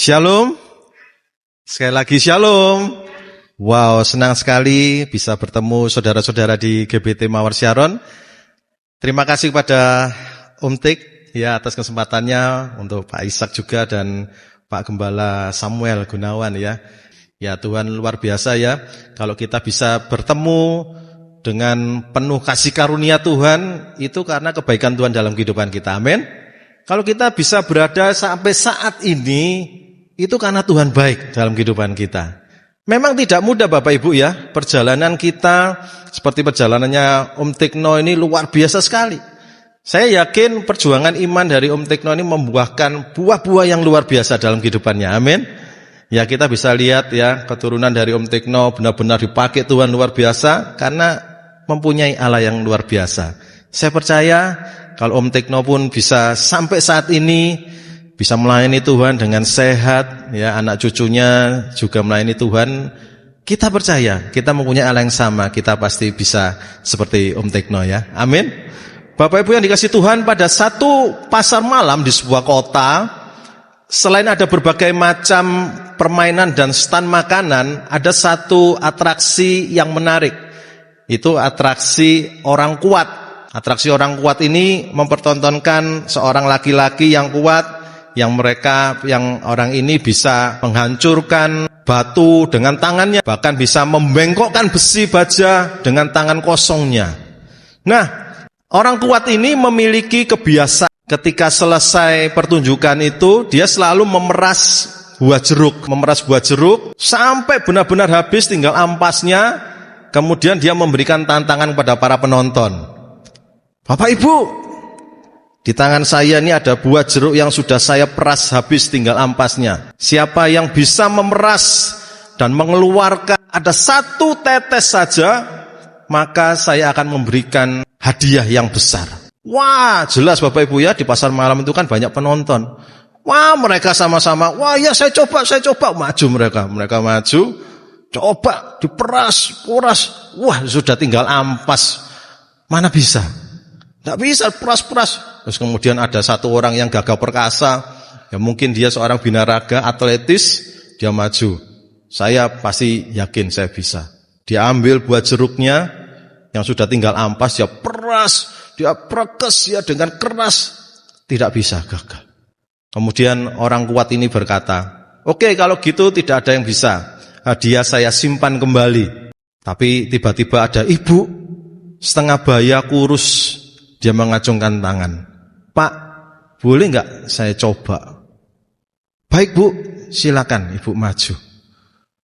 Shalom. Sekali lagi shalom. Wow, senang sekali bisa bertemu saudara-saudara di GBT Mawar Syaron. Terima kasih kepada Om Tik ya atas kesempatannya, untuk Pak Ishak juga dan Pak Gembala Samuel Gunawan ya. Ya Tuhan luar biasa ya, kalau kita bisa bertemu dengan penuh kasih karunia Tuhan, itu karena kebaikan Tuhan dalam kehidupan kita. Amin. Kalau kita bisa berada sampai saat ini, itu karena Tuhan baik dalam kehidupan kita. Memang tidak mudah Bapak Ibu ya, perjalanan kita seperti perjalanannya Om Tikno ini luar biasa sekali. Saya yakin perjuangan iman dari Om Tikno ini membuahkan buah-buah yang luar biasa dalam kehidupannya. Amin. Ya kita bisa lihat ya, keturunan dari Om Tikno benar-benar dipakai Tuhan luar biasa karena mempunyai Allah yang luar biasa. Saya percaya kalau Om Tikno pun bisa sampai saat ini bisa melayani Tuhan dengan sehat, ya anak cucunya juga melayani Tuhan. Kita percaya, kita mempunyai Allah yang sama, kita pasti bisa seperti Om Tikno ya. Amin. Bapak Ibu yang dikasihi Tuhan, pada satu pasar malam di sebuah kota, selain ada berbagai macam permainan dan stand makanan, ada satu atraksi yang menarik. Itu atraksi orang kuat. Atraksi orang kuat ini mempertontonkan seorang laki-laki yang kuat, yang orang ini bisa menghancurkan batu dengan tangannya, bahkan bisa membengkokkan besi baja dengan tangan kosongnya. Nah, orang kuat ini memiliki kebiasaan ketika selesai pertunjukan itu, dia selalu memeras buah jeruk sampai benar-benar habis, tinggal ampasnya, kemudian dia memberikan tantangan kepada para penonton. Bapak Ibu, di tangan saya ini ada buah jeruk yang sudah saya peras habis, tinggal ampasnya. Siapa yang bisa memeras dan mengeluarkan ada satu tetes saja, maka saya akan memberikan hadiah yang besar. Wah, jelas Bapak Ibu ya, di pasar malam itu kan banyak penonton. Wah, mereka sama-sama, wah ya saya coba, maju mereka maju, coba diperas, wah sudah tinggal ampas. Mana bisa? Tidak bisa peras. Terus kemudian ada satu orang yang gagah perkasa, ya mungkin dia seorang binaraga, atletis, dia maju. Saya pasti yakin saya bisa. Dia ambil buah jeruknya yang sudah tinggal ampas, dia peras, dia prekes ya dengan keras, tidak bisa, gagal. Kemudian orang kuat ini berkata, oke, kalau gitu tidak ada yang bisa, hadiah saya simpan kembali. Tapi tiba-tiba ada ibu setengah baya kurus, dia mengacungkan tangan. Pak, boleh enggak saya coba? Baik Bu, silakan Ibu maju.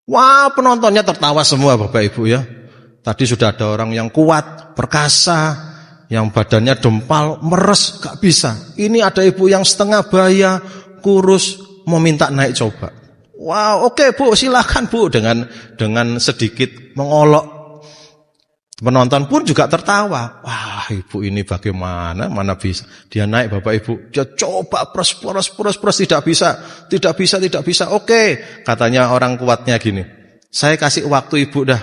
Wah, penontonnya tertawa semua Bapak Ibu ya. Tadi sudah ada orang yang kuat, perkasa, yang badannya dempal, meres, gak bisa. Ini ada ibu yang setengah baya, kurus, mau minta naik coba. Wow, oke Bu, silakan Bu, dengan sedikit mengolok. Penonton pun juga tertawa. Wah, ibu ini bagaimana? Mana bisa? Dia naik Bapak Ibu. Dia coba pros, tidak bisa. Oke, katanya orang kuatnya gini. Saya kasih waktu ibu dah.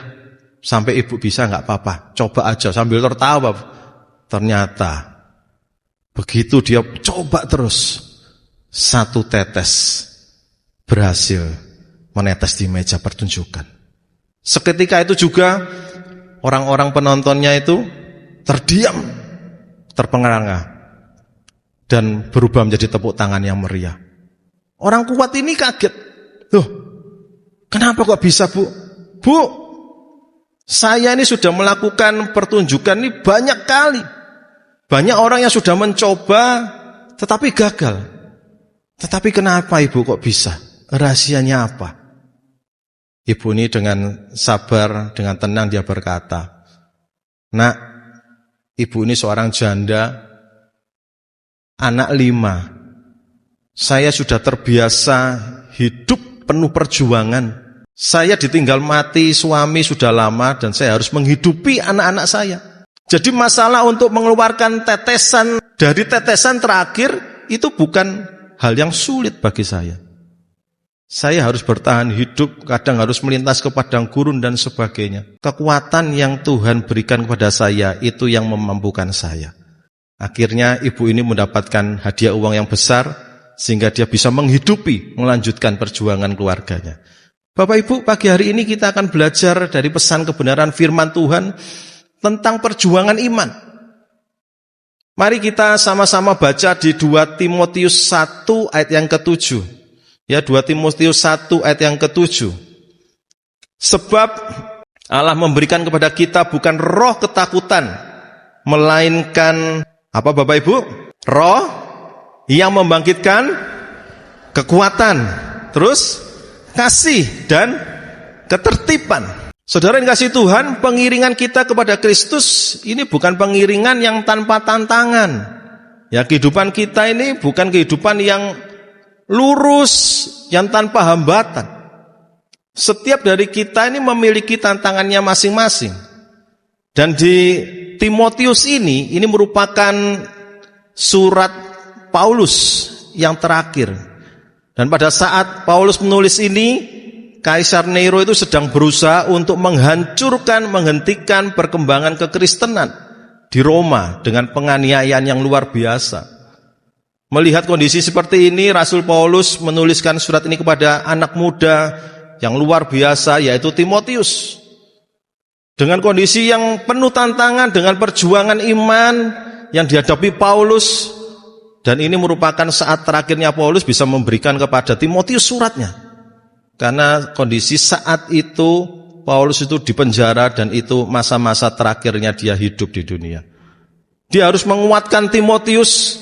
Sampai ibu bisa enggak apa-apa. Coba aja sambil tertawa. Ternyata begitu dia coba terus, satu tetes berhasil menetes di meja pertunjukan. Seketika itu juga orang-orang penontonnya itu terdiam, terpenganga, dan berubah menjadi tepuk tangan yang meriah. Orang kuat ini kaget. Loh, kenapa kok bisa Bu? Bu, saya ini sudah melakukan pertunjukan ini banyak kali. Banyak orang yang sudah mencoba, tetapi gagal. Tetapi kenapa Ibu kok bisa? Rahasianya apa? Ibu ini dengan sabar, dengan tenang dia berkata, Nak, Ibu ini seorang janda, anak 5. Saya sudah terbiasa hidup penuh perjuangan. Saya ditinggal mati suami sudah lama dan saya harus menghidupi anak-anak saya. Jadi masalah untuk mengeluarkan tetesan dari tetesan terakhir itu bukan hal yang sulit bagi saya. Saya harus bertahan hidup, kadang harus melintas ke padang gurun dan sebagainya. Kekuatan yang Tuhan berikan kepada saya itu yang memampukan saya. Akhirnya ibu ini mendapatkan hadiah uang yang besar sehingga dia bisa menghidupi, melanjutkan perjuangan keluarganya. Bapak Ibu, pagi hari ini kita akan belajar dari pesan kebenaran firman Tuhan tentang perjuangan iman. Mari kita sama-sama baca di 2 Timotius 1 ayat yang ke-7. Ya, 2 Timotius 1 ayat yang ke-7. Sebab Allah memberikan kepada kita bukan roh ketakutan, melainkan apa Bapak Ibu? Roh yang membangkitkan kekuatan, terus kasih dan ketertiban. Saudara yang kasih Tuhan, pengiringan kita kepada Kristus ini bukan pengiringan yang tanpa tantangan. Ya, kehidupan kita ini bukan kehidupan yang lurus, yang tanpa hambatan. Setiap dari kita ini memiliki tantangannya masing-masing. Dan di Timotius ini merupakan surat Paulus yang terakhir. Dan pada saat Paulus menulis ini, Kaisar Nero itu sedang berusaha untuk menghentikan perkembangan kekristenan di Roma dengan penganiayaan yang luar biasa. Melihat kondisi seperti ini, Rasul Paulus menuliskan surat ini kepada anak muda yang luar biasa, yaitu Timotius. Dengan kondisi yang penuh tantangan, dengan perjuangan iman yang dihadapi Paulus, dan ini merupakan saat terakhirnya Paulus bisa memberikan kepada Timotius suratnya. Karena kondisi saat itu Paulus itu dipenjara dan itu masa-masa terakhirnya dia hidup di dunia. Dia harus menguatkan Timotius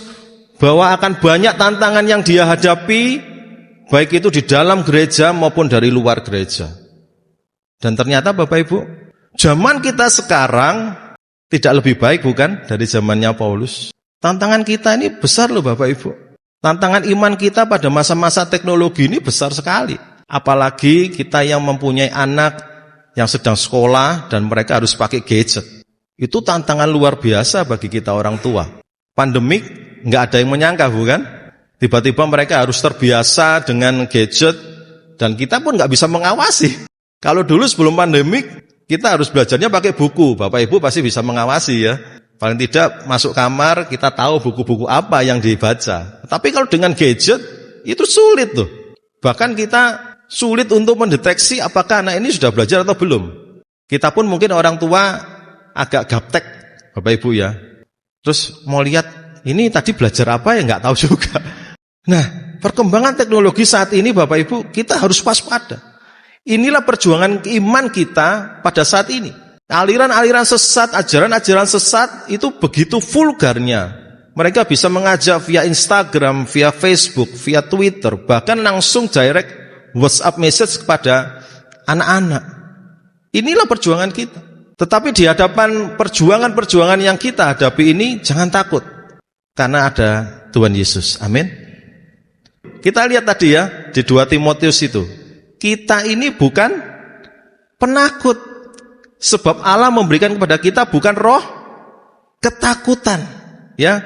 bahwa akan banyak tantangan yang dia hadapi, baik itu di dalam gereja maupun dari luar gereja. Dan ternyata Bapak Ibu, zaman kita sekarang tidak lebih baik bukan dari zamannya Paulus. Tantangan kita ini besar loh Bapak Ibu. Tantangan iman kita pada masa-masa teknologi ini besar sekali. Apalagi kita yang mempunyai anak yang sedang sekolah dan mereka harus pakai gadget. Itu tantangan luar biasa bagi kita orang tua. Pandemik nggak ada yang menyangka bukan? Tiba-tiba mereka harus terbiasa dengan gadget dan kita pun nggak bisa mengawasi. Kalau dulu sebelum pandemik kita harus belajarnya pakai buku. Bapak Ibu pasti bisa mengawasi ya. Paling tidak masuk kamar kita tahu buku-buku apa yang dibaca. Tapi kalau dengan gadget itu sulit tuh. Bahkan kita sulit untuk mendeteksi apakah anak ini sudah belajar atau belum. Kita pun mungkin orang tua agak gaptek Bapak Ibu ya. Terus mau lihat ini tadi belajar apa ya nggak tahu juga. Nah, perkembangan teknologi saat ini Bapak Ibu kita harus waspada. Inilah perjuangan iman kita pada saat ini. Aliran-aliran sesat, ajaran-ajaran sesat itu begitu vulgarnya. Mereka bisa mengajak via Instagram, via Facebook, via Twitter, bahkan langsung direct WhatsApp message kepada anak-anak. Inilah perjuangan kita. Tetapi di hadapan perjuangan-perjuangan yang kita hadapi ini, jangan takut. Karena ada Tuhan Yesus. Amin. Kita lihat tadi ya, di 2 Timotius itu. Kita ini bukan penakut. Sebab Allah memberikan kepada kita bukan roh ketakutan. Ya.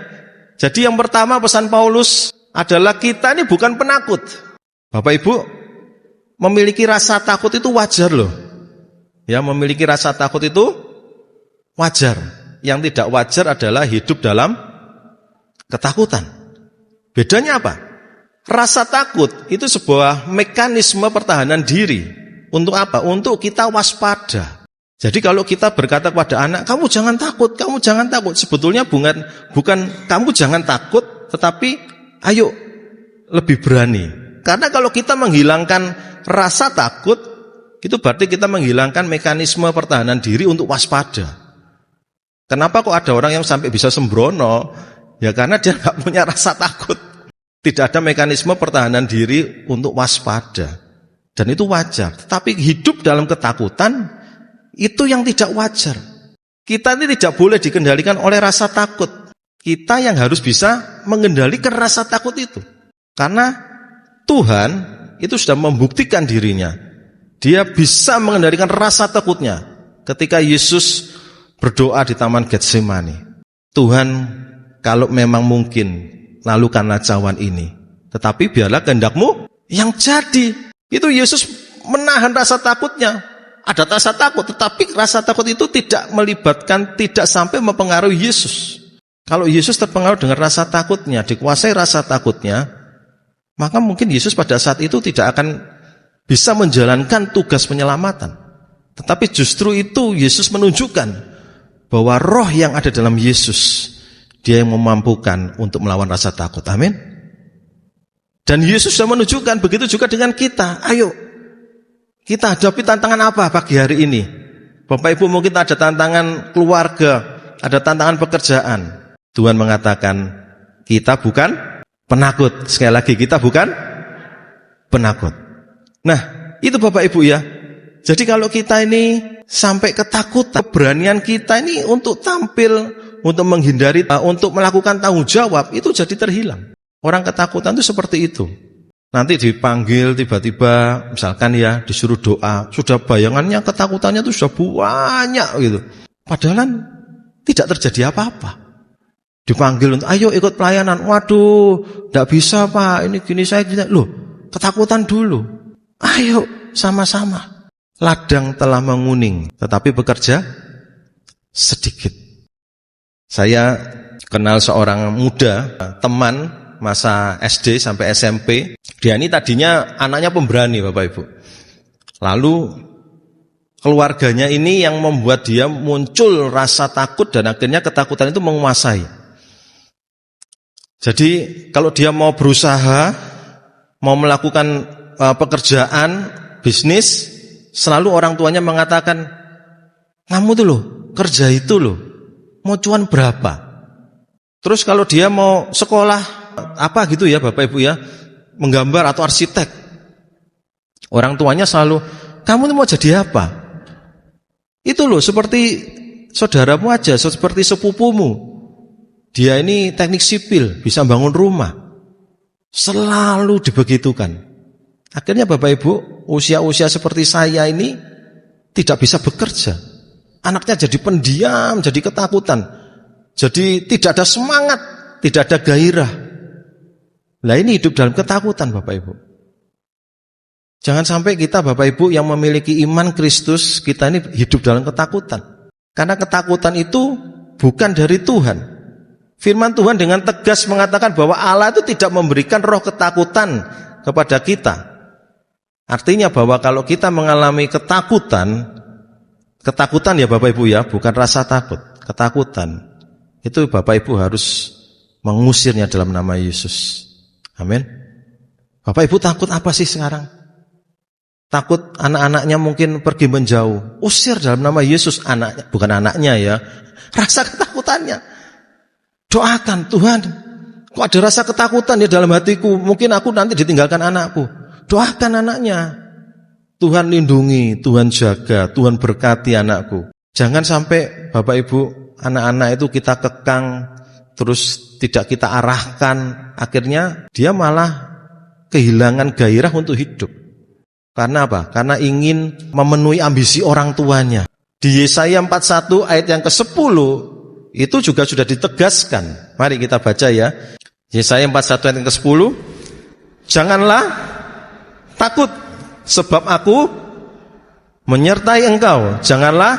Jadi yang pertama pesan Paulus adalah kita ini bukan penakut. Bapak Ibu, memiliki rasa takut itu wajar loh. Ya, memiliki rasa takut itu wajar. Yang tidak wajar adalah hidup dalam ketakutan. Bedanya apa? Rasa takut itu sebuah mekanisme pertahanan diri. Untuk apa? Untuk kita waspada. Jadi kalau kita berkata kepada anak, kamu jangan takut, kamu jangan takut. Sebetulnya bukan kamu jangan takut, tetapi ayo lebih berani. Karena kalau kita menghilangkan rasa takut, itu berarti kita menghilangkan mekanisme pertahanan diri untuk waspada. Kenapa kok ada orang yang sampai bisa sembrono? Ya karena dia nggak punya rasa takut. Tidak ada mekanisme pertahanan diri untuk waspada. Dan itu wajar. Tetapi hidup dalam ketakutan, itu yang tidak wajar. Kita ini tidak boleh dikendalikan oleh rasa takut. Kita yang harus bisa mengendalikan rasa takut itu. Karena Tuhan itu sudah membuktikan dirinya. Dia bisa mengendalikan rasa takutnya. Ketika Yesus berdoa di Taman Getsemani. Tuhan, kalau memang mungkin, lalukanlah cawan ini. Tetapi biarlah kehendak-Mu yang jadi. Itu Yesus menahan rasa takutnya. Ada rasa takut, tetapi rasa takut itu tidak melibatkan, tidak sampai mempengaruhi Yesus. Kalau Yesus terpengaruh dengan rasa takutnya, dikuasai rasa takutnya, maka mungkin Yesus pada saat itu tidak akan bisa menjalankan tugas penyelamatan. Tetapi justru itu Yesus menunjukkan bahwa roh yang ada dalam Yesus, dia yang memampukan untuk melawan rasa takut. Amin. Dan Yesus sudah menunjukkan, begitu juga dengan kita. Ayo, kita hadapi tantangan apa pagi hari ini? Bapak Ibu, mungkin ada tantangan keluarga, ada tantangan pekerjaan. Tuhan mengatakan, kita bukan penakut. Sekali lagi, kita bukan penakut. Nah, itu Bapak Ibu ya. Jadi kalau kita ini sampai ketakutan, keberanian kita ini untuk tampil, untuk menghindari, untuk melakukan tanggung jawab, itu jadi terhilang. Orang ketakutan itu seperti itu. Nanti dipanggil tiba-tiba, misalkan ya, disuruh doa, sudah bayangannya ketakutannya itu sudah banyak gitu. Padahal tidak terjadi apa-apa. Dipanggil untuk, ayo ikut pelayanan. Waduh, tidak bisa Pak, ini gini saya gini. Loh, ketakutan dulu. Ayo, sama-sama. Ladang telah menguning, tetapi bekerja sedikit. Saya kenal seorang muda, teman masa SD sampai SMP. Dia ini tadinya anaknya pemberani Bapak Ibu. Lalu keluarganya ini yang membuat dia muncul rasa takut dan akhirnya ketakutan itu menguasai. Jadi kalau dia mau berusaha, mau melakukan pekerjaan, bisnis, selalu orang tuanya mengatakan, kamu tuh loh, kerja itu loh, mau cuan berapa? Terus kalau dia mau sekolah, apa gitu ya Bapak Ibu ya, menggambar atau arsitek, orang tuanya selalu, kamu tuh mau jadi apa? Itu loh, seperti saudaramu aja, seperti sepupumu. Dia ini teknik sipil, bisa bangun rumah. Selalu dibegitukan. Akhirnya Bapak Ibu, usia-usia seperti saya ini tidak bisa bekerja. Anaknya jadi pendiam, jadi ketakutan. Jadi tidak ada semangat, tidak ada gairah. Nah ini hidup dalam ketakutan Bapak Ibu. Jangan sampai kita Bapak Ibu yang memiliki iman Kristus, kita ini hidup dalam ketakutan. Karena ketakutan itu bukan dari Tuhan. Firman Tuhan dengan tegas mengatakan bahwa Allah itu tidak memberikan roh ketakutan kepada kita. Artinya bahwa kalau kita mengalami ketakutan ya Bapak Ibu ya, bukan rasa takut, ketakutan. Itu Bapak Ibu harus mengusirnya dalam nama Yesus. Amin. Bapak Ibu takut apa sih sekarang? Takut anak-anaknya mungkin pergi menjauh. Usir dalam nama Yesus anaknya, bukan anaknya ya. Rasa ketakutannya. Doakan, Tuhan, kok ada rasa ketakutan ya dalam hatiku, mungkin aku nanti ditinggalkan anakku. Doakan anaknya. Tuhan lindungi, Tuhan jaga, Tuhan berkati anakku. Jangan sampai Bapak Ibu, anak-anak itu kita kekang, terus tidak kita arahkan, akhirnya dia malah kehilangan gairah untuk hidup. Karena apa? Karena ingin memenuhi ambisi orang tuanya. Di Yesaya 41 ayat yang ke-10 itu juga sudah ditegaskan. Mari kita baca ya. Yesaya 41 ayat yang ke-10. Janganlah takut, sebab aku menyertai engkau. Janganlah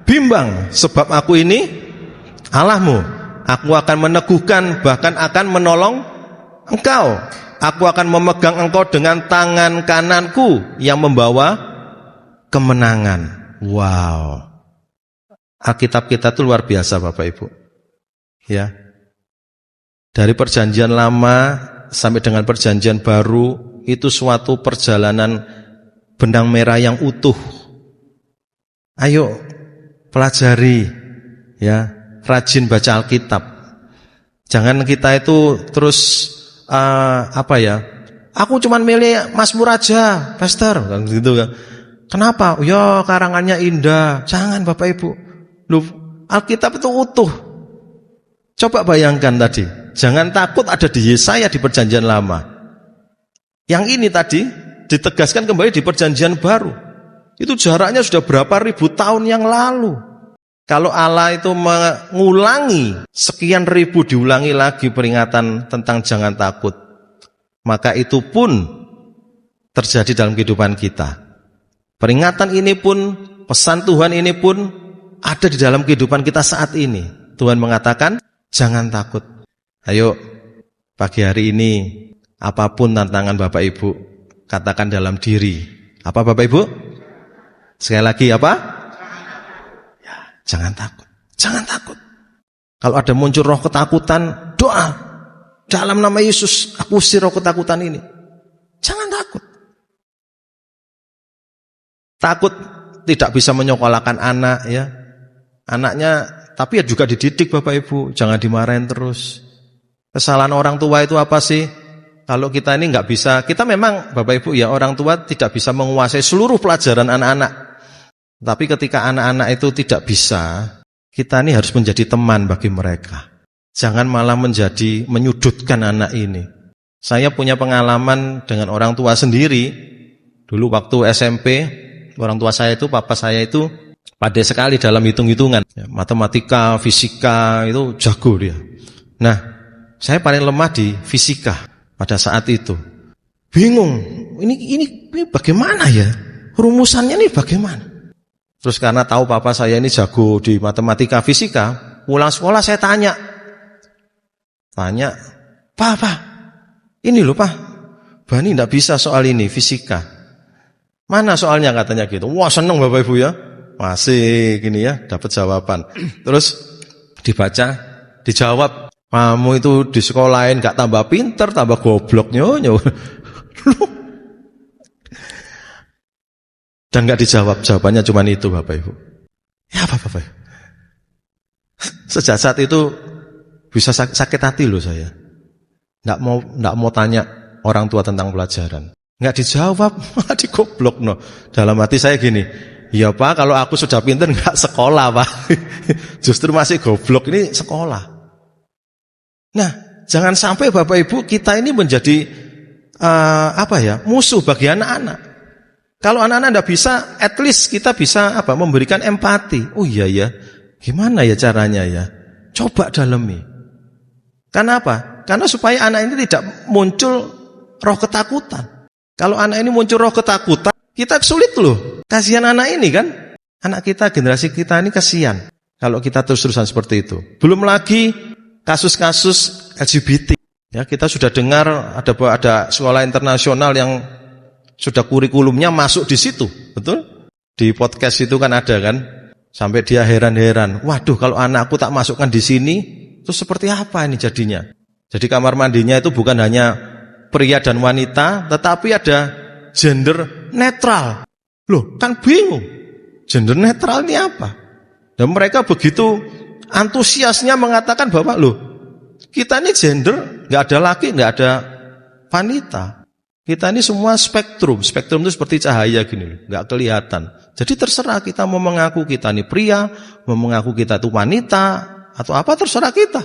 bimbang, sebab aku ini Allahmu. Aku akan meneguhkan, bahkan akan menolong engkau. Aku akan memegang engkau dengan tangan kananku yang membawa kemenangan. Wow. Alkitab kita itu luar biasa Bapak Ibu. Ya. Dari perjanjian lama sampai dengan perjanjian baru, itu suatu perjalanan benang merah yang utuh. Ayo pelajari ya, rajin baca Alkitab. Jangan kita itu terus aku cuman milih Mazmur aja, Pastor, gitu kan. Kenapa? Ya karangannya indah. Jangan Bapak Ibu. Loh, Alkitab itu utuh. Coba bayangkan tadi. Jangan takut ada di Yesaya di perjanjian lama. Yang ini tadi ditegaskan kembali di perjanjian baru. Itu jaraknya sudah berapa ribu tahun yang lalu. Kalau Allah itu mengulangi sekian ribu diulangi lagi peringatan tentang jangan takut, maka itu pun terjadi dalam kehidupan kita. Peringatan ini pun, pesan Tuhan ini pun ada di dalam kehidupan kita saat ini. Tuhan mengatakan, jangan takut. Ayo, pagi hari ini, Apapun tantangan Bapak Ibu, katakan dalam diri. Apa Bapak Ibu? Sekali lagi apa? Ya, jangan takut. Jangan takut. Kalau ada muncul roh ketakutan, doa. Dalam nama Yesus, aku usir roh ketakutan ini. Jangan takut. Takut tidak bisa menyekolahkan anak ya. Anaknya, tapi ya juga dididik Bapak Ibu. Jangan dimarahin terus. Kesalahan orang tua itu apa sih? Kalau kita ini nggak bisa, kita memang Bapak Ibu ya orang tua tidak bisa menguasai seluruh pelajaran anak-anak. Tapi ketika anak-anak itu tidak bisa, kita ini harus menjadi teman bagi mereka. Jangan malah menyudutkan anak ini. Saya punya pengalaman dengan orang tua sendiri. Dulu waktu SMP, orang tua saya itu, papa saya itu pandai sekali dalam hitung-hitungan. Matematika, fisika itu jago dia. Nah, saya paling lemah di fisika. Pada saat itu bingung, ini bagaimana ya? Rumusannya ini bagaimana? Terus karena tahu papa saya ini jago di matematika fisika, pulang sekolah saya tanya, Pak, ini loh Pak, Bani tidak bisa soal ini fisika. Mana soalnya katanya gitu. Wah seneng Bapak Ibu ya, masih gini ya, dapat jawaban. Terus dibaca, dijawab. Kamu itu di sekolahin gak tambah pinter, tambah goblok nyonyo. Dan gak dijawab, jawabannya cuma itu Bapak Ibu. Ya apa Bapak Ibu? Sejak saat itu bisa sakit hati loh saya. Gak mau tanya orang tua tentang pelajaran. Gak dijawab, malah digoblok no. Dalam hati saya gini, ya Pak kalau aku sudah pinter gak sekolah Pak. Justru masih goblok ini sekolah. Nah, jangan sampai Bapak Ibu kita ini menjadi musuh bagi anak-anak. Kalau anak-anak tidak bisa, at least kita bisa memberikan empati. Oh iya ya, gimana ya caranya ya? Coba dalami. Karena apa? Karena supaya anak ini tidak muncul roh ketakutan. Kalau anak ini muncul roh ketakutan, kita sulit loh. Kasihan anak ini kan? Anak kita, generasi kita ini kasihan. Kalau kita terus-terusan seperti itu. Belum lagi kasus-kasus LGBT. Ya, kita sudah dengar ada sekolah internasional yang sudah kurikulumnya masuk di situ, betul? Di podcast itu kan ada kan, sampai dia heran-heran. Waduh, kalau anakku tak masukkan di sini, itu seperti apa ini jadinya? Jadi kamar mandinya itu bukan hanya pria dan wanita, tetapi ada gender netral. Loh, kan bingung. Gender netral ini apa? Dan mereka begitu antusiasnya mengatakan bahwa loh, kita ini gender, nggak ada laki, nggak ada wanita. Kita ini semua spektrum. Spektrum itu seperti cahaya gini loh, nggak kelihatan. Jadi terserah kita mau mengaku kita ini pria, mau mengaku kita itu wanita, atau apa terserah kita.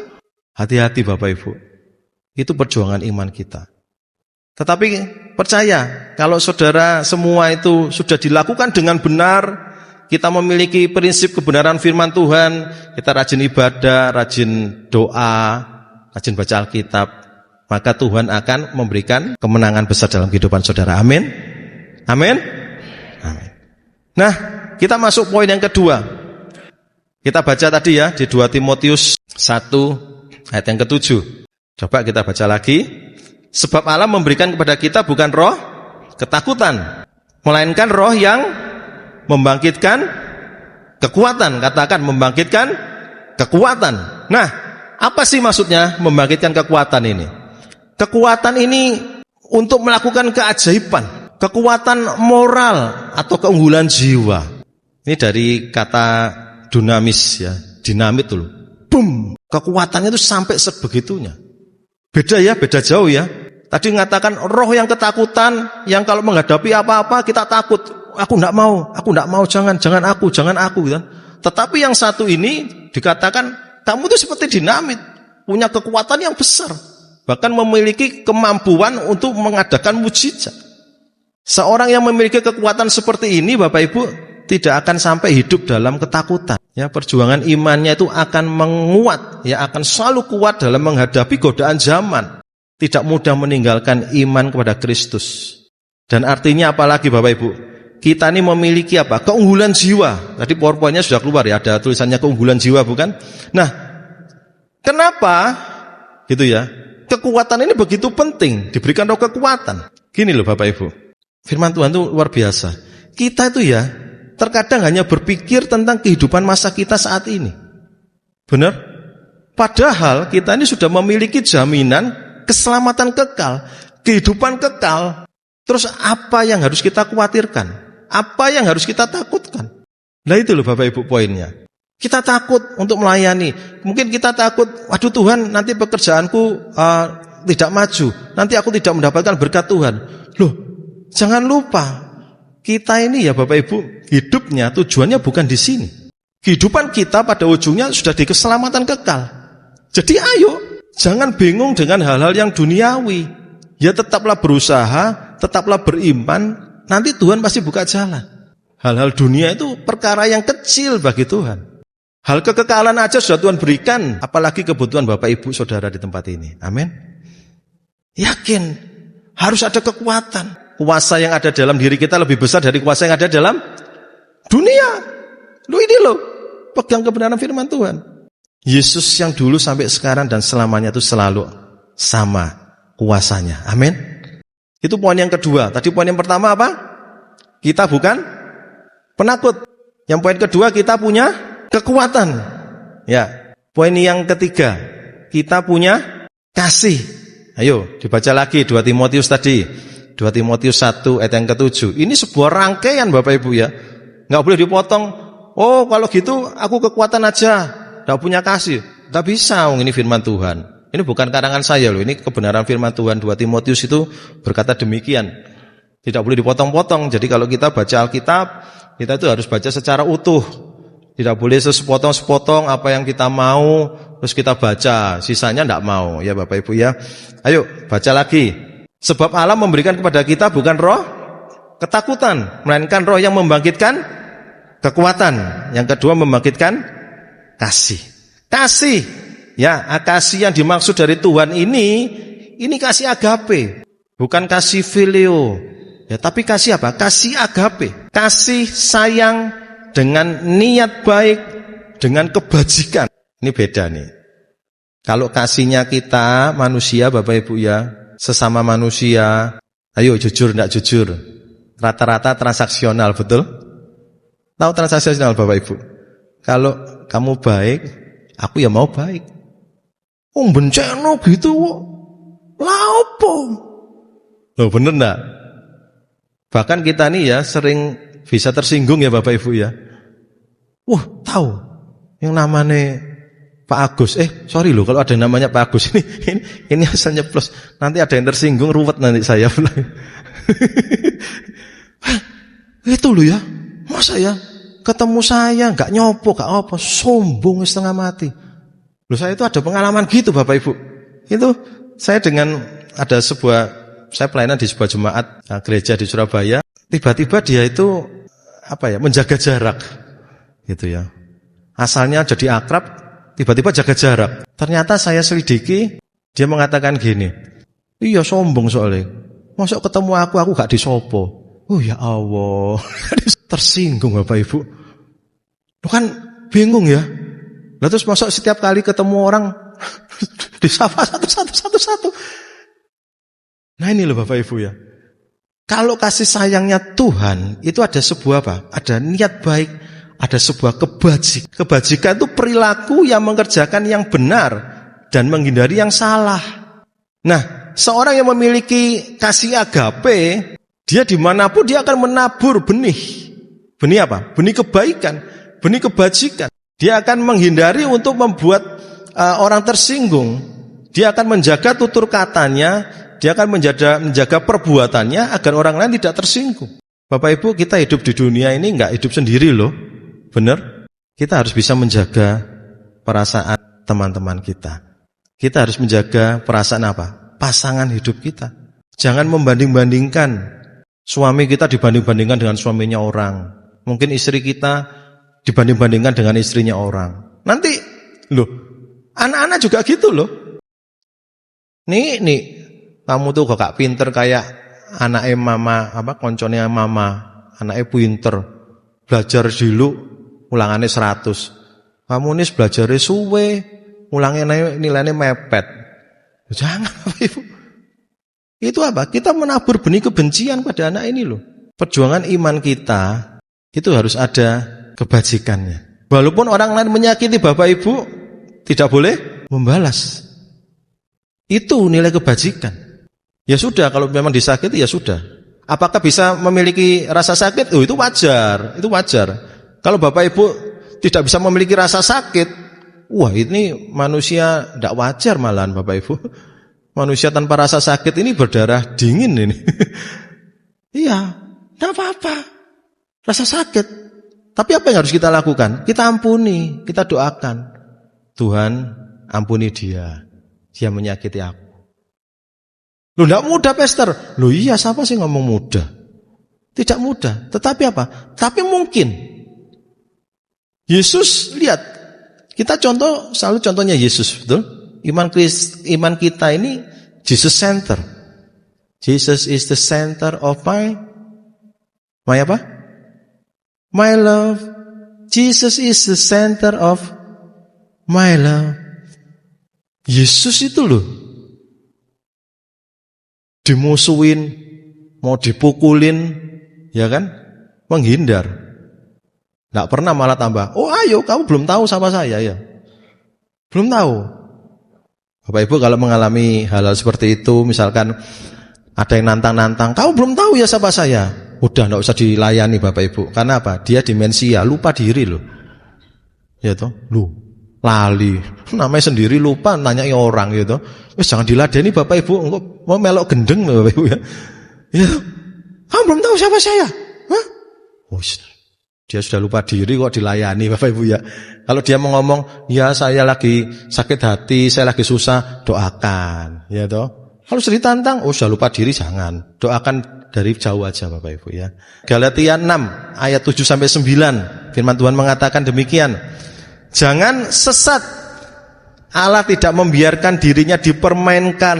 Hati-hati Bapak Ibu. Itu perjuangan iman kita. Tetapi percaya, kalau saudara semua itu sudah dilakukan dengan benar, kita memiliki prinsip kebenaran firman Tuhan, kita rajin ibadah, rajin doa, rajin baca Alkitab, maka Tuhan akan memberikan kemenangan besar dalam kehidupan saudara. Amin. Amin. Amin. Nah, kita masuk poin yang kedua. Kita baca tadi ya di 2 Timotius 1 ayat yang ke-7. Coba kita baca lagi. Sebab Allah memberikan kepada kita bukan roh ketakutan, melainkan roh yang membangkitkan kekuatan. Katakan membangkitkan kekuatan. Nah, apa sih maksudnya membangkitkan kekuatan ini? Kekuatan ini untuk melakukan keajaiban, kekuatan moral atau keunggulan jiwa. Ini dari kata dunamis ya, dinamit dulu. Boom, kekuatannya itu sampai sebegitunya. Beda ya, beda jauh ya. Tadi mengatakan roh yang ketakutan, yang kalau menghadapi apa-apa kita takut. Aku enggak mau, jangan aku gitu. Tetapi yang satu ini dikatakan kamu itu seperti dinamit, punya kekuatan yang besar, bahkan memiliki kemampuan untuk mengadakan mukjizat. Seorang yang memiliki kekuatan seperti ini, Bapak Ibu, tidak akan sampai hidup dalam ketakutan. Ya, perjuangan imannya itu akan menguat, ya akan selalu kuat dalam menghadapi godaan zaman. Tidak mudah meninggalkan iman kepada Kristus. Dan artinya apalagi Bapak Ibu? Kita ini memiliki apa? Keunggulan jiwa. Tadi PowerPoint-nya sudah keluar ya, ada tulisannya keunggulan jiwa bukan? Nah, kenapa? Gitu ya. Kekuatan ini begitu penting, diberikan roh kekuatan. Gini loh Bapak Ibu, firman Tuhan itu luar biasa. Kita itu ya, terkadang hanya berpikir tentang kehidupan masa kita saat ini. Benar? Padahal kita ini sudah memiliki jaminan keselamatan kekal, kehidupan kekal. Terus apa yang harus kita khawatirkan? Apa yang harus kita takutkan? Nah itu loh Bapak Ibu poinnya. Kita takut untuk melayani. Mungkin kita takut, waduh Tuhan nanti pekerjaanku tidak maju. Nanti aku tidak mendapatkan berkat Tuhan. Loh, jangan lupa. Kita ini ya Bapak Ibu, hidupnya tujuannya bukan di sini. Kehidupan kita pada ujungnya sudah di keselamatan kekal. Jadi ayo, jangan bingung dengan hal-hal yang duniawi. Ya tetaplah berusaha, tetaplah beriman. Nanti Tuhan pasti buka jalan. Hal-hal dunia itu perkara yang kecil bagi Tuhan. Hal kekekalan aja sudah Tuhan berikan, apalagi kebutuhan Bapak Ibu Saudara di tempat ini. Amin. Yakin, harus ada kekuatan. Kuasa yang ada dalam diri kita lebih besar dari kuasa yang ada dalam dunia. Ini loh, pegang kebenaran firman Tuhan. Yesus yang dulu sampai sekarang dan selamanya itu selalu sama kuasanya. Amin. Itu poin yang kedua. Tadi poin yang pertama apa? Kita bukan penakut. Yang poin kedua, kita punya kekuatan. Ya, poin yang ketiga, kita punya kasih. Ayo dibaca lagi 2 Timotius tadi. 2 Timotius 1 ayat yang ke-7. Ini sebuah rangkaian Bapak Ibu ya. Enggak boleh dipotong. Oh, kalau gitu aku kekuatan aja, enggak punya kasih. Enggak bisa, ini firman Tuhan. Ini bukan karangan saya loh, ini kebenaran firman Tuhan. 2 Timotius itu berkata demikian. Tidak boleh dipotong-potong. Jadi kalau kita baca Alkitab, kita itu harus baca secara utuh. Tidak boleh sepotong-sepotong apa yang kita mau terus kita baca, sisanya tidak mau ya Bapak Ibu ya. Ayo baca lagi. Sebab Allah memberikan kepada kita bukan roh ketakutan, melainkan roh yang membangkitkan kekuatan. Yang kedua membangkitkan kasih. Kasih. Ya, kasih yang dimaksud dari Tuhan ini kasih agape, bukan kasih filio. Ya, tapi kasih apa? Kasih agape. Kasih sayang dengan niat baik, dengan kebajikan. Ini beda nih. Kalau kasihnya kita manusia Bapak Ibu ya, sesama manusia, ayo jujur enggak jujur. Rata-rata transaksional, betul? Tahu transaksional Bapak Ibu? Kalau kamu baik, aku ya mau baik. Bencana gitu kok. Lah opo? Loh bener enggak? Bahkan kita nih ya sering bisa tersinggung ya Bapak Ibu ya. Tahu yang namanya Pak Agus. Sorry loh kalau ada yang namanya Pak Agus ini asalnya plus. Nanti ada yang tersinggung ruwet nanti saya. Itu loh ya. Masa ya ketemu saya enggak nyopo, enggak apa, sombong setengah mati. Loh saya itu ada pengalaman gitu Bapak Ibu. Itu saya saya pelayanan di sebuah jemaat gereja di Surabaya. Tiba-tiba dia itu menjaga jarak gitu ya. Asalnya jadi akrab, tiba-tiba jaga jarak. Ternyata saya selidiki, dia mengatakan gini, iya sombong soalnya. Masuk ketemu aku gak disopo. Oh ya Allah. Tersinggung Bapak Ibu. Lu kan bingung ya. Lalu terus masuk setiap kali ketemu orang disapa satu. Nah ini loh Bapak Ibu ya. Kalau kasih sayangnya Tuhan itu ada sebuah apa? Ada niat baik, ada sebuah kebajikan. Kebajikan itu perilaku yang mengerjakan yang benar dan menghindari yang salah. Nah, seorang yang memiliki kasih agape, dia dimanapun dia akan menabur benih. Benih apa? Benih kebaikan, benih kebajikan. Dia akan menghindari untuk membuat orang tersinggung. Dia akan menjaga tutur katanya, dia akan menjaga perbuatannya agar orang lain tidak tersinggung. Bapak Ibu, kita hidup di dunia ini enggak hidup sendiri loh. Benar? Kita harus bisa menjaga perasaan teman-teman kita. Kita harus menjaga perasaan apa? Pasangan hidup kita. Jangan membanding-bandingkan. Suami kita dibanding-bandingkan dengan suaminya orang. Mungkin istri kita dibanding-bandingkan dengan istrinya orang. Nanti, anak-anak juga gitu loh. Nih, kamu tuh kok gak pinter kayak anaknya mama, konconnya mama, anaknya pinter. Belajar dulu, ulangannya 100. Kamu nih belajarnya suwe, ulangnya nilainya mepet. Jangan Bapak Ibu. Itu apa? Kita menabur benih kebencian pada anak ini loh. Perjuangan iman kita itu harus ada kebajikannya. Walaupun orang lain menyakiti Bapak Ibu, tidak boleh membalas. Itu nilai kebajikan. Ya sudah, kalau memang disakiti ya sudah. Apakah bisa memiliki rasa sakit? Oh, itu wajar, itu wajar. Kalau Bapak Ibu tidak bisa memiliki rasa sakit, wah ini manusia tidak wajar malahan Bapak Ibu. Manusia tanpa rasa sakit ini berdarah dingin ini. Iya, tidak apa-apa. Rasa sakit. Tapi apa yang harus kita lakukan? Kita ampuni, kita doakan. Tuhan, ampuni dia. Dia menyakiti aku. Loh, tidak mudah, Pastor. Loh iya, siapa sih ngomong mudah? Tidak mudah. Tetapi apa? Tapi mungkin. Yesus, lihat. Kita selalu contohnya Yesus, betul? Iman kita ini Jesus center. Jesus is the center of my apa? My love. Jesus is the center of my love. Yesus itu loh dimusuhin, mau dipukulin, ya kan? Menghindar. Enggak pernah malah tambah, "Oh, ayo, kamu belum tahu sama saya ya." Belum tahu. Bapak Ibu kalau mengalami hal-hal seperti itu, misalkan ada yang nantang-nantang, "Kamu belum tahu ya sama saya." Udah enggak usah dilayani Bapak Ibu. Karena apa? Dia demensia, lupa diri loh. Ya toh? Loh, lali. Namanya sendiri lupa nanyai orang gitu. Wis jangan diladeni Bapak Ibu, engko mau melok gendeng Bapak Ibu ya. Ya. Kamu belum tahu siapa saya? Hah? Oh, dia sudah lupa diri kok dilayani Bapak Ibu ya. Kalau dia mau ngomong, "Ya saya lagi sakit hati, saya lagi susah," doakan, ya toh. Kalau sudah ditantang, oh sudah lupa diri jangan. Doakan dari jauh aja Bapak Ibu ya. Galatia 6 ayat 7 sampai 9. Firman Tuhan mengatakan demikian. Jangan sesat. Allah tidak membiarkan dirinya dipermainkan.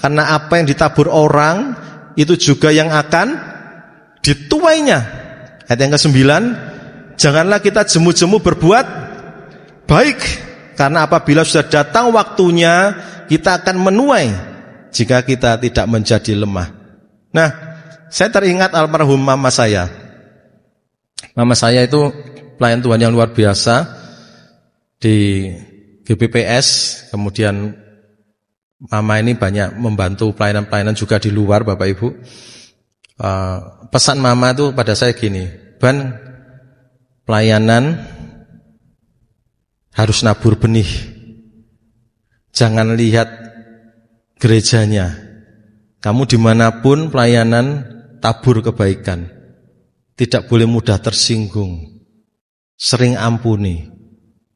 Karena apa yang ditabur orang itu juga yang akan dituainya. Ayat yang ke-9, janganlah kita jemu-jemu berbuat baik, karena apabila sudah datang waktunya kita akan menuai jika kita tidak menjadi lemah. Nah, saya teringat almarhum mama saya. Mama saya itu pelayan Tuhan yang luar biasa di GBPS, kemudian mama ini banyak membantu pelayanan-pelayanan juga di luar Bapak Ibu. Pesan mama itu pada saya gini, "Ban, pelayanan harus nabur benih. Jangan lihat gerejanya. Kamu dimanapun pelayanan, tabur kebaikan. Tidak boleh mudah tersinggung. Sering ampuni."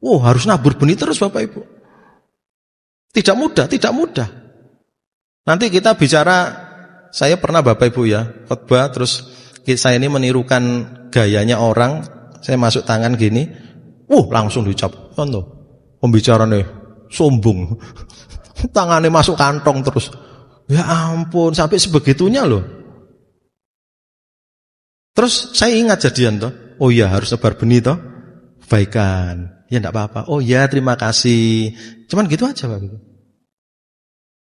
Oh, harus nabur benih terus Bapak Ibu. Tidak mudah, tidak mudah. Nanti kita bicara, saya pernah Bapak Ibu ya, khotbah terus saya ini menirukan gayanya orang, saya masuk tangan gini, langsung dicap, contoh, pembicaranya sombong, tangannya masuk kantong terus, ya ampun, sampai sebegitunya loh. Terus saya ingat jadian toh, oh iya harus nebar benih toh, kebaikan, ya enggak apa-apa, oh ya terima kasih, cuman gitu aja Bapak Ibu.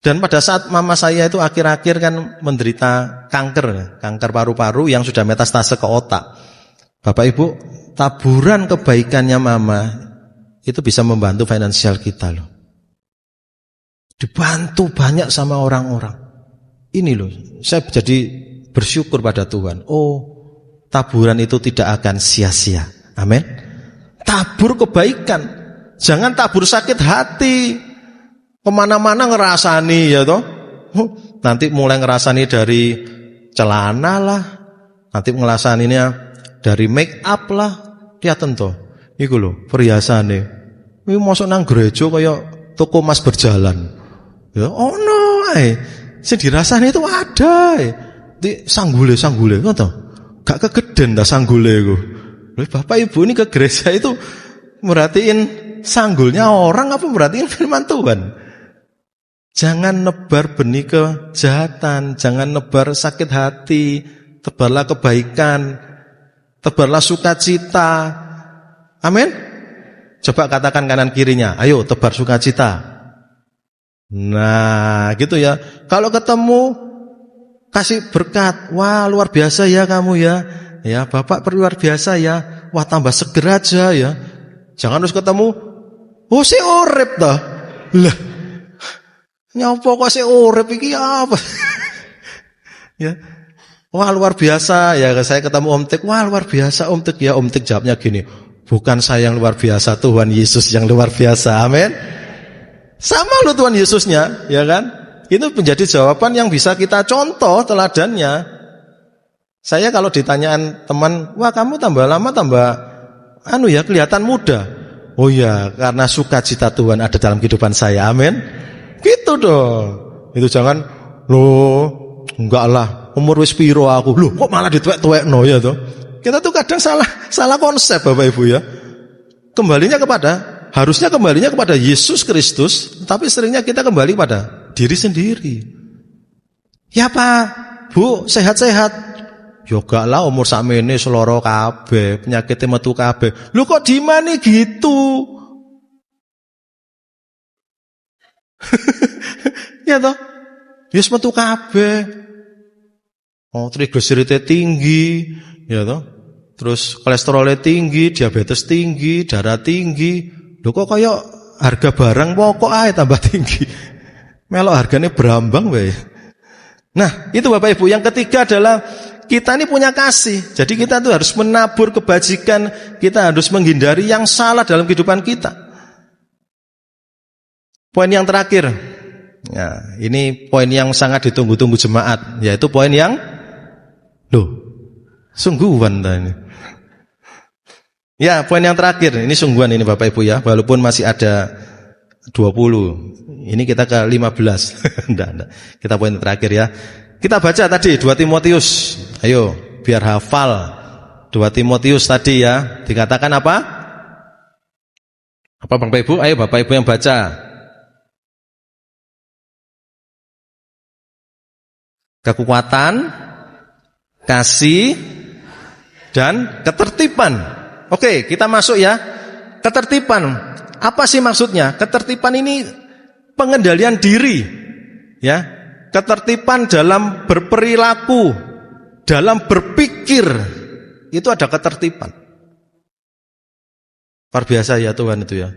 Dan pada saat mama saya itu akhir-akhir kan menderita kanker paru-paru yang sudah metastase ke otak. Bapak Ibu, taburan kebaikannya mama itu bisa membantu finansial kita loh. Dibantu banyak sama orang-orang. Ini loh, saya jadi bersyukur pada Tuhan. Oh, taburan itu tidak akan sia-sia. Amin. Tabur kebaikan. Jangan tabur sakit hati. Kemana-mana ngerasani ya toh. Nanti mulai ngerasani dari celana lah, nanti ngerasaninya dari make up lah. Lihat toh, iku lho perhiasane. Iki mosok nang gereja kaya toko emas berjalan. Ya ono ae. Sing dirasani itu ada. Di sanggule ngono. Gak kegeden ta sanggule iku. Lho Bapak Ibu ini ke gereja itu merhatiin sanggulnya orang apa merhatiin firman Tuhan? Jangan nebar benih kejahatan, jangan nebar sakit hati, tebarlah kebaikan, tebarlah sukacita. Amin. Coba katakan kanan kirinya, ayo tebar sukacita. Nah, gitu ya. Kalau ketemu kasih berkat, wah luar biasa ya kamu ya. Ya, Bapak luar biasa ya. Wah tambah seger aja ya. Jangan terus ketemu, oh si urip dah. Lah, nyopo kok si urip iki apa? Ya. Wah luar biasa ya, saya ketemu Om Tik. Wah luar biasa Om Tik ya. Om Tik jawabnya gini, bukan saya yang luar biasa, Tuhan Yesus yang luar biasa. Amin. Sama lo Tuhan Yesusnya, ya kan? Itu menjadi jawaban yang bisa kita contoh teladannya. Saya kalau ditanyaan teman, wah kamu tambah lama tambah kelihatan muda. Oh ya, karena sukacita Tuhan ada dalam kehidupan saya. Amin. Gitu dong. Itu jangan enggak lah, umur wis piro aku. Loh, kok malah dituwek-tuwekno ya toh? Kita tuh kadang salah konsep Bapak Ibu ya. Harusnya kembalinya kepada Yesus Kristus, tapi seringnya kita kembali pada diri sendiri. Ya Pak, Bu, sehat-sehat. Ya gak lah umur sakmene seloro kabeh, penyakitnya metu kabeh. Lu kok dimani gitu? Ya toh? Wis metu kabeh. Oh, trigliseride tinggi, ya toh? Terus kolesterolnya tinggi, diabetes tinggi, darah tinggi. Lho kok kayak harga barang pokok ae tambah tinggi. Melok harganya berambang wae. Nah, itu Bapak Ibu. Yang ketiga adalah kita ini punya kasih. Jadi kita tuh harus menabur kebajikan, kita harus menghindari yang salah dalam kehidupan kita. Poin yang terakhir. Ya, ini poin yang sangat ditunggu-tunggu jemaat, yaitu poin yang sungguhan ini. Ya, poin yang terakhir, ini sungguhan ini Bapak Ibu ya, walaupun masih ada 20. Ini kita ke 15. Enggak. Kita poin terakhir ya. Kita baca tadi 2 Timotius. Ayo, biar hafal. 2 Timotius tadi ya. Dikatakan apa? Apa Bapak Ibu? Ayo Bapak Ibu yang baca. Kekuatan, kasih, dan ketertiban. Oke, kita masuk ya. Ketertiban. Apa sih maksudnya? Ketertiban ini pengendalian diri. Ya. Ketertiban dalam berperilaku, dalam berpikir. Itu ada ketertiban. Luar biasa ya Tuhan itu ya.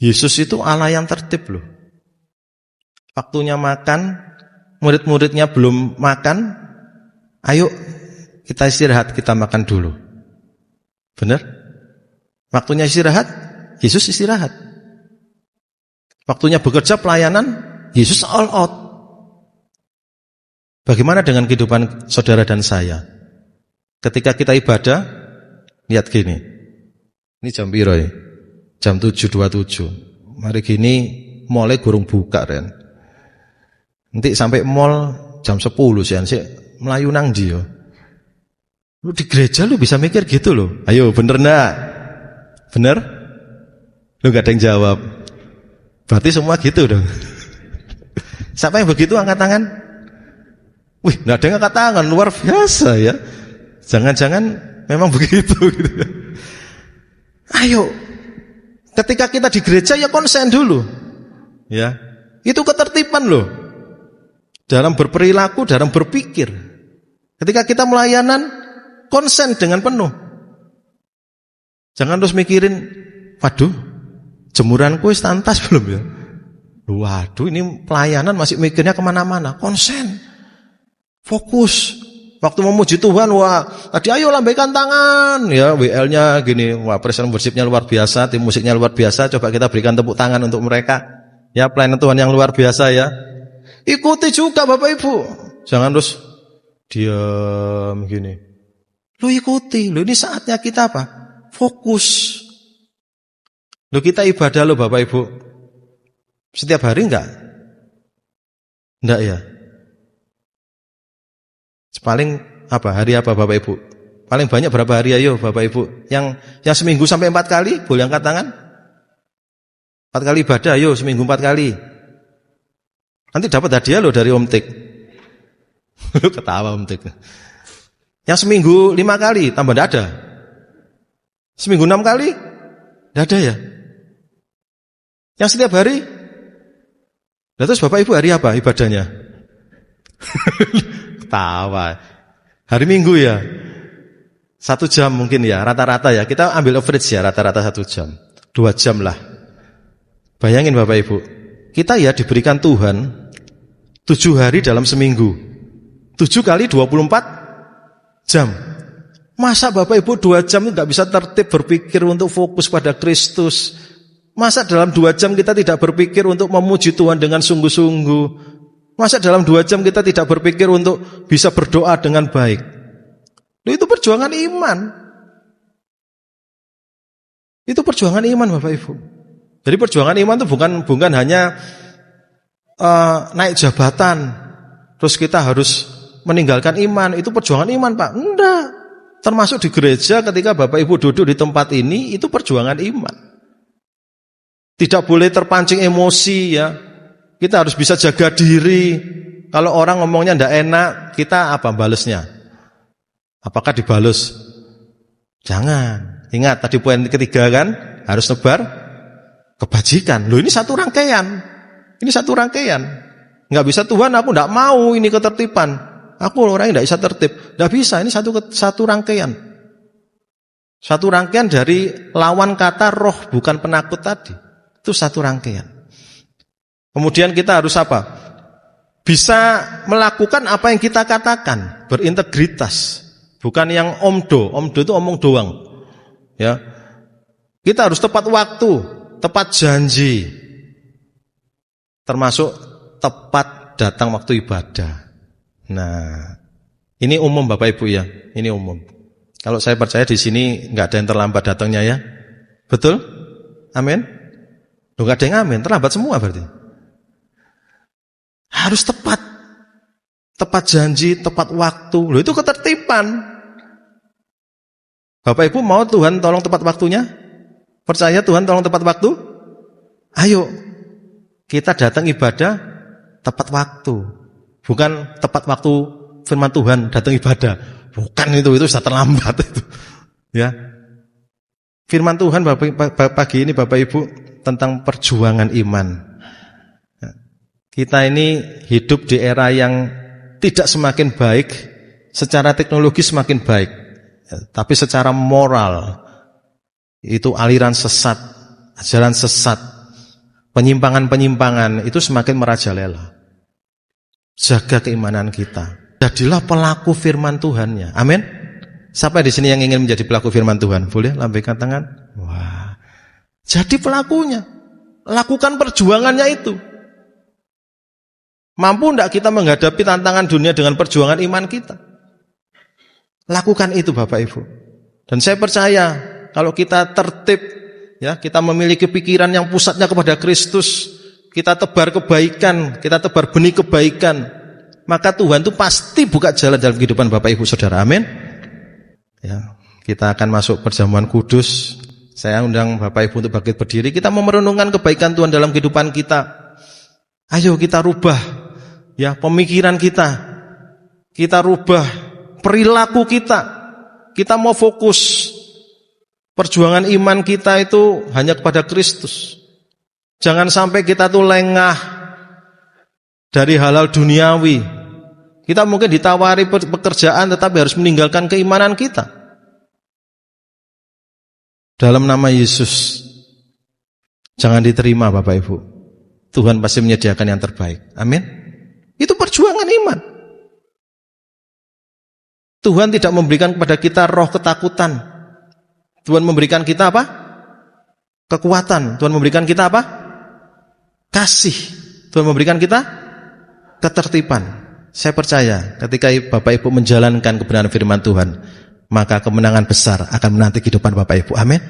Yesus itu Allah yang tertib loh. Waktunya makan, murid-muridnya belum makan. Ayo kita istirahat, kita makan dulu. Benar? Waktunya istirahat, Yesus istirahat. Waktunya bekerja pelayanan, Yesus all out. Bagaimana dengan kehidupan saudara dan saya? Ketika kita ibadah, lihat gini. Ini jam piro ya? Jam 7.27. Mari gini, mulai gurung buka Ren. Nanti sampai mall jam 10 sih, melayu nang ndi yo. Lu di gereja lu bisa mikir gitu loh. Ayo bener enggak? Bener? Lu gak ada yang jawab. Berarti semua gitu dong. Siapa yang begitu angkat tangan? Wih, gak ada yang angkat tangan. Luar biasa ya. Jangan-jangan memang begitu gitu. Ayo. Ketika kita di gereja ya konsen dulu. Ya. Itu ketertiban loh. Dalam berperilaku, dalam berpikir. Ketika kita melayanan, konsen dengan penuh. Jangan terus mikirin, waduh, jemuranku wis tantas belum ya? Waduh, ini pelayanan masih mikirnya kemana-mana. Konsen, fokus. Waktu memuji Tuhan, wah, tadi ayo lambaikan tangan. Ya, WL-nya gini, wah, presiden worship-nya luar biasa, tim musiknya luar biasa. Coba kita berikan tepuk tangan untuk mereka. Ya, pelayanan Tuhan yang luar biasa ya. Ikuti juga Bapak Ibu. Jangan terus diam gini. Lu ikuti, lu ini saatnya kita apa? Fokus. Lu kita ibadah lo Bapak Ibu. Setiap hari enggak? Enggak ya? Paling apa? Hari apa Bapak Ibu? Paling banyak berapa hari ayo Bapak Ibu? Yang seminggu sampai 4 kali, boleh angkat tangan? 4 kali ibadah, ayo seminggu 4 kali. Nanti dapat hadiah lo dari Om Tik. Lu ketawa Om Tik. Yang seminggu 5 kali, tambah tidak ada. Seminggu 6 kali, tidak ada ya. Yang setiap hari, Nah, terus Bapak Ibu hari apa ibadahnya? Tawa. Hari Minggu ya. 1 jam mungkin ya, rata-rata ya. Kita ambil average ya, rata-rata 1 jam. 2 jam lah. Bayangin Bapak Ibu, kita ya diberikan Tuhan 7 hari dalam seminggu. 7 kali 24 jam. Masa Bapak Ibu 2 jam itu tidak bisa tertib berpikir untuk fokus pada Kristus? Masa dalam 2 jam kita tidak berpikir untuk memuji Tuhan dengan sungguh-sungguh? Masa dalam 2 jam kita tidak berpikir untuk bisa berdoa dengan baik? Itu perjuangan iman. Itu perjuangan iman Bapak Ibu. Jadi perjuangan iman itu bukan hanya naik jabatan, terus kita harus meninggalkan iman. Itu perjuangan iman Pak. Enggak. Termasuk di gereja ketika Bapak Ibu duduk di tempat ini, itu perjuangan iman. Tidak boleh terpancing emosi ya. Kita harus bisa jaga diri. Kalau orang ngomongnya enggak enak, kita apa balesnya? Apakah dibalus? Jangan. Ingat tadi poin ketiga kan, harus nebar kebajikan. Loh ini satu rangkaian. Ini satu rangkaian. Enggak bisa Tuhan aku enggak mau ini ketertiban. Aku orang yang enggak bisa tertib. Enggak bisa, ini satu rangkaian. Satu rangkaian dari lawan kata roh bukan penakut tadi. Itu satu rangkaian. Kemudian kita harus apa? Bisa melakukan apa yang kita katakan, berintegritas. Bukan yang omdo itu omong doang. Ya. Kita harus tepat waktu, tepat janji. Termasuk tepat datang waktu ibadah. Nah, ini umum Bapak Ibu ya, ini umum. Kalau saya percaya di sini enggak ada yang terlambat datangnya ya. Betul? Amin. Loh, enggak ada yang amin, terlambat semua berarti. Harus tepat. Tepat janji, tepat waktu. Loh itu ketertiban. Bapak Ibu mau Tuhan tolong tepat waktunya? Percaya Tuhan tolong tepat waktu? Ayo. Kita datang ibadah tepat waktu. Bukan tepat waktu firman Tuhan datang ibadah. Bukan itu sudah terlambat itu. Ya. Firman Tuhan pagi ini Bapak Ibu tentang perjuangan iman. Kita ini hidup di era yang tidak semakin baik, secara teknologi semakin baik. Tapi secara moral itu aliran sesat, ajaran sesat, penyimpangan-penyimpangan itu semakin merajalela. Jaga keimanan kita. Jadilah pelaku firman Tuhannya. Amin. Siapa di sini yang ingin menjadi pelaku firman Tuhan? Boleh lambaikan tangan? Wah. Jadi pelakunya. Lakukan perjuangannya itu. Mampu enggak kita menghadapi tantangan dunia dengan perjuangan iman kita? Lakukan itu Bapak Ibu. Dan saya percaya kalau kita tertib, ya, kita memiliki pikiran yang pusatnya kepada Kristus, kita tebar kebaikan, kita tebar benih kebaikan, maka Tuhan itu pasti buka jalan dalam kehidupan Bapak Ibu Saudara. Amin. Ya, kita akan masuk perjamuan kudus. Saya undang Bapak Ibu untuk bangkit berdiri. Kita mau merenungkan kebaikan Tuhan dalam kehidupan kita. Ayo kita rubah ya pemikiran kita. Kita rubah perilaku kita. Kita mau fokus. Perjuangan iman kita itu hanya kepada Kristus. Jangan sampai kita tuh lengah dari hal-hal duniawi. Kita mungkin ditawari pekerjaan tetapi harus meninggalkan keimanan kita. Dalam nama Yesus, jangan diterima Bapak Ibu. Tuhan pasti menyediakan yang terbaik. Amin. Itu perjuangan iman. Tuhan tidak memberikan kepada kita roh ketakutan. Tuhan memberikan kita apa? Kekuatan. Tuhan memberikan kita apa? Kasih. Tuhan memberikan kita ketertiban. Saya percaya ketika Bapak Ibu menjalankan kebenaran firman Tuhan, maka kemenangan besar akan menanti kehidupan Bapak Ibu. Amin.